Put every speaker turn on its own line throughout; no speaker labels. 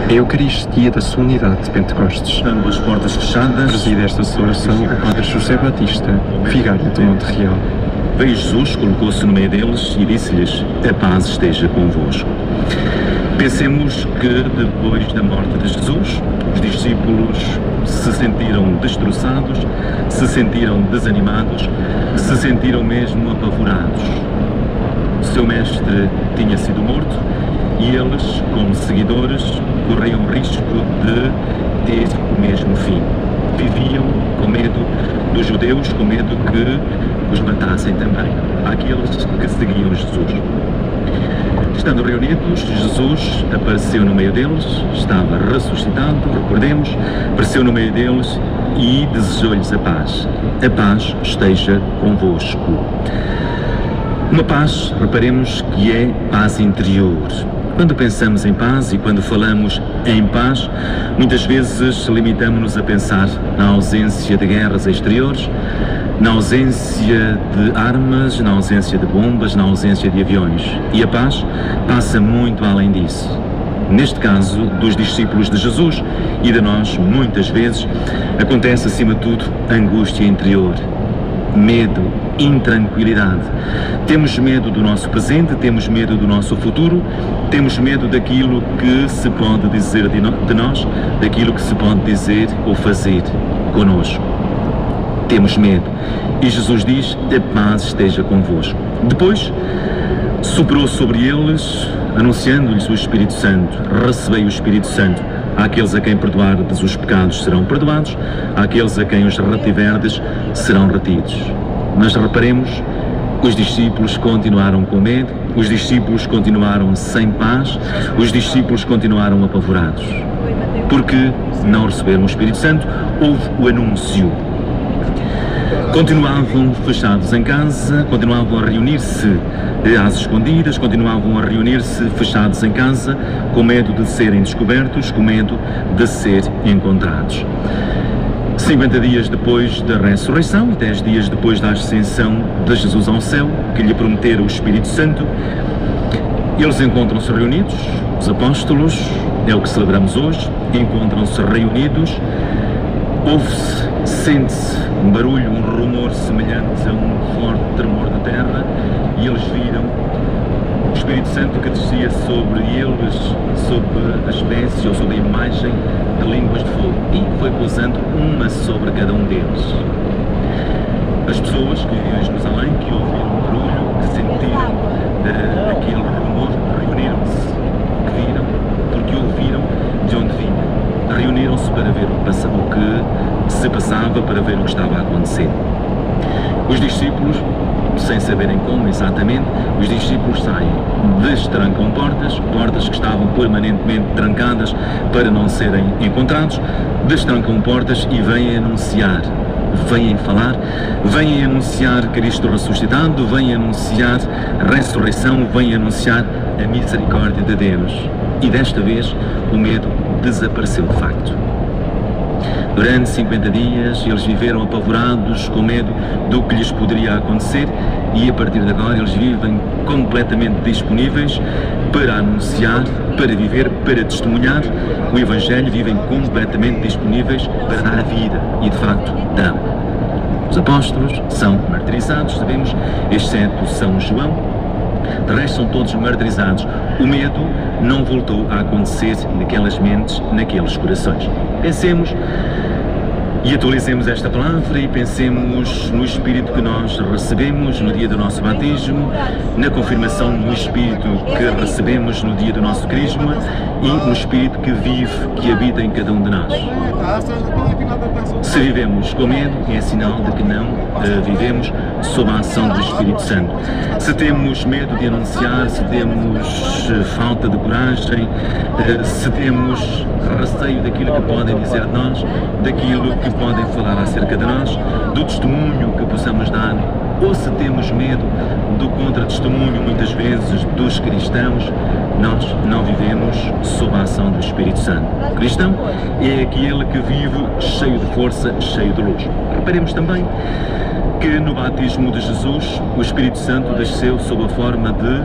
A Eucaristia da Solenidade de Pentecostes.
Estando as portas fechadas,
Preside esta celebração o Padre José Batista, vigário de Monte Real.
veio Jesus, colocou-se no meio deles e disse-lhes: a paz esteja convosco. Pensemos que depois da morte de Jesus, os discípulos se sentiram destroçados, se sentiram desanimados, se sentiram mesmo apavorados. O seu mestre tinha sido morto e eles, como seguidores, corriam risco de ter o mesmo fim. Viviam com medo dos judeus, com medo que os matassem também, aqueles que seguiam Jesus. Estando reunidos, Jesus apareceu no meio deles, estava ressuscitado, recordemos, apareceu no meio deles e desejou-lhes a paz. A paz esteja convosco. Uma paz, reparemos, que é paz interior. Quando pensamos em paz e quando falamos em paz, muitas vezes limitamos-nos a pensar na ausência de guerras exteriores, na ausência de armas, na ausência de bombas, na ausência de aviões. E a paz passa muito além disso. Neste caso, dos discípulos de Jesus e de nós, muitas vezes, acontece acima de tudo angústia interior, medo, intranquilidade. Temos medo do nosso presente, temos medo do nosso futuro, temos medo daquilo que se pode dizer de nós, daquilo que se pode dizer ou fazer conosco. Temos medo. E Jesus diz: a paz esteja convosco. Depois, soprou sobre eles, anunciando-lhes o Espírito Santo. Recebei o Espírito Santo. Àqueles a quem perdoardes os pecados serão perdoados, àqueles a quem os retiverdes serão retidos. Mas reparemos, os discípulos continuaram com medo, os discípulos continuaram sem paz, os discípulos continuaram apavorados. Porque não receberam o Espírito Santo, houve o anúncio. Continuavam fechados em casa, continuavam a reunir-se às escondidas, continuavam a reunir-se fechados em casa, com medo de serem descobertos, com medo de ser encontrados. 50 dias depois da ressurreição e 10 dias depois da ascensão de Jesus ao céu, que lhe prometeram o Espírito Santo, eles encontram-se reunidos, os apóstolos, é o que celebramos hoje, encontram-se reunidos, ouve-se, sente-se um barulho, um rumor semelhante a um forte tremor de terra, e eles viram o Espírito Santo que descia sobre eles, sob a espécie ou sob a imagem de línguas de fogo, e foi pousando uma sobre cada um deles. As pessoas que viviam em Jerusalém, que ouviram o barulho, que sentiram aquele rumor, reuniram-se, que viram, porque ouviram de onde vinha. Reuniram-se para ver o que se passava, para ver o que estava a acontecer. Os discípulos, sem saberem como exatamente, os discípulos saem, destrancam portas que estavam permanentemente trancadas para não serem encontrados, destrancam portas e vêm anunciar, vêm falar, vêm anunciar Cristo ressuscitado, vêm anunciar a ressurreição, vêm anunciar a misericórdia de Deus. E desta vez o medo desapareceu de facto. Durante 50 dias eles viveram apavorados, com medo do que lhes poderia acontecer, e a partir de agora eles vivem completamente disponíveis para anunciar, para viver, para testemunhar o Evangelho, vivem completamente disponíveis para dar a vida, e de facto dão. Os apóstolos são martirizados, sabemos, exceto São João. De resto são todos martirizados. O medo não voltou a acontecer naquelas mentes, naqueles corações. Pensemos e atualizemos esta palavra e pensemos no Espírito que nós recebemos no dia do nosso batismo, na confirmação no Espírito que recebemos no dia do nosso crisma e no Espírito que vive, que habita em cada um de nós. Se vivemos com medo, é sinal de que não vivemos sob a ação do Espírito Santo. Se temos medo de anunciar, se temos falta de coragem, se temos receio daquilo que podem dizer de nós, daquilo que podem falar acerca de nós, do testemunho que possamos dar, ou se temos medo do contra-testemunho, muitas vezes, dos cristãos, nós não vivemos sob a ação do Espírito Santo. O cristão é aquele que vive cheio de força, cheio de luz. Reparemos também que no batismo de Jesus, o Espírito Santo desceu sob a forma de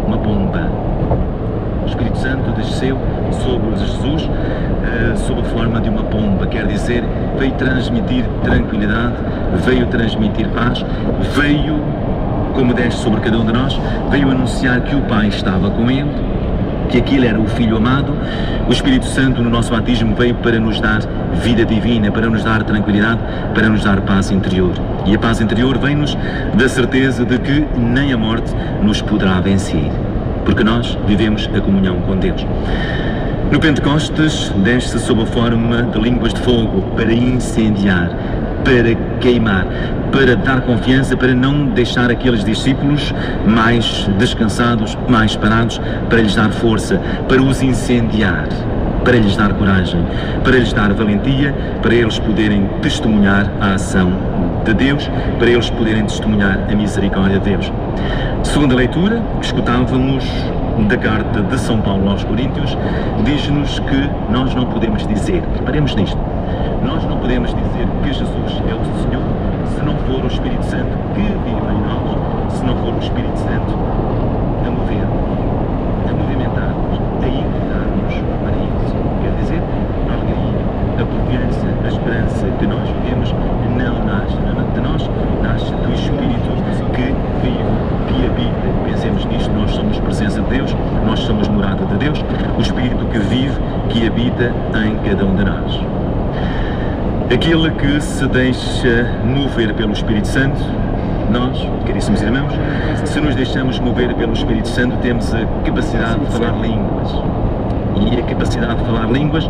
uma pomba. Espírito Santo desceu sobre Jesus sob a forma de uma pomba, quer dizer, veio transmitir tranquilidade, veio transmitir paz, veio, como desce sobre cada um de nós, veio anunciar que o Pai estava com ele, que aquele era o Filho amado. O Espírito Santo no nosso batismo veio para nos dar vida divina, para nos dar tranquilidade, para nos dar paz interior. E a paz interior vem-nos da certeza de que nem a morte nos poderá vencer, porque nós vivemos a comunhão com Deus. No Pentecostes desce sob a forma de línguas de fogo para incendiar, para queimar, para dar confiança, para não deixar aqueles discípulos mais descansados, mais parados, para lhes dar força, para os incendiar, para lhes dar coragem, para lhes dar valentia, para eles poderem testemunhar a ação de Deus, para eles poderem testemunhar a misericórdia de Deus. Segunda leitura, que escutávamos da carta de São Paulo aos Coríntios, diz-nos que nós não podemos dizer, reparemos nisto, nós não podemos dizer que Jesus é o Senhor se não for o Espírito Santo que vive em nós, se não for o Espírito Santo a mover-nos, a movimentar-nos, a invitar-nos para isso. Quer dizer, a alegria, a confiança, a esperança que nós vivemos não nasce de nós, nasce do Espírito que vive, que habita. Pensemos nisto, nós somos presença de Deus, nós somos morada de Deus, o Espírito que vive, que habita em cada um de nós. Aquele que se deixa mover pelo Espírito Santo, nós, caríssimos irmãos, se nos deixamos mover pelo Espírito Santo, temos a capacidade de falar línguas. E a capacidade de falar línguas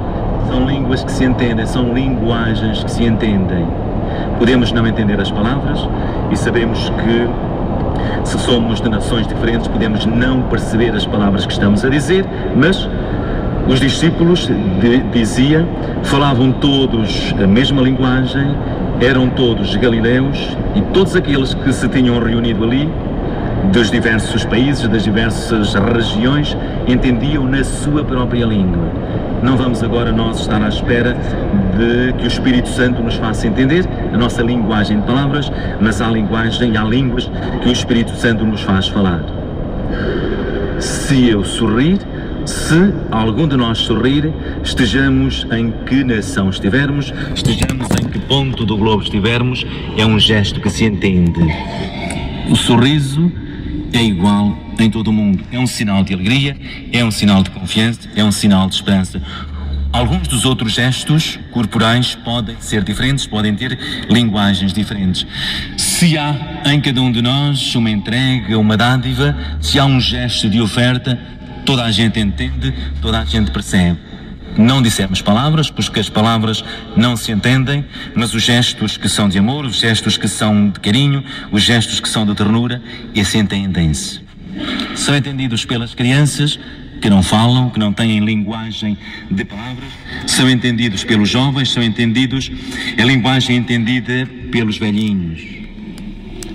são línguas que se entendem, são linguagens que se entendem. Podemos não entender as palavras e sabemos que, se somos de nações diferentes, podemos não perceber as palavras que estamos a dizer, mas os discípulos, dizia, falavam todos a mesma linguagem, eram todos galileus e todos aqueles que se tinham reunido ali, dos diversos países, das diversas regiões, entendiam na sua própria língua. Não vamos agora nós estar à espera de que o Espírito Santo nos faça entender a nossa linguagem de palavras, mas há linguagem, há línguas que o Espírito Santo nos faz falar. Se eu sorrir, se algum de nós sorrir, estejamos em que nação estivermos, estejamos em que ponto do globo estivermos, é um gesto que se entende. O sorriso é igual em todo o mundo, é um sinal de alegria, é um sinal de confiança, é um sinal de esperança. Alguns dos outros gestos corporais podem ser diferentes, podem ter linguagens diferentes. Se há em cada um de nós uma entrega, uma dádiva, se há um gesto de oferta, toda a gente entende, toda a gente percebe. Não dissemos palavras, porque as palavras não se entendem, mas os gestos que são de amor, os gestos que são de carinho, os gestos que são de ternura, esses entendem-se. São entendidos pelas crianças, que não falam, que não têm linguagem de palavras, são entendidos pelos jovens, são entendidos, a linguagem é entendida pelos velhinhos.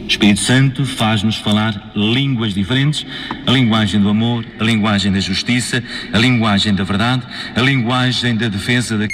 O Espírito Santo faz-nos falar línguas diferentes, a linguagem do amor, a linguagem da justiça, a linguagem da verdade, a linguagem da defesa da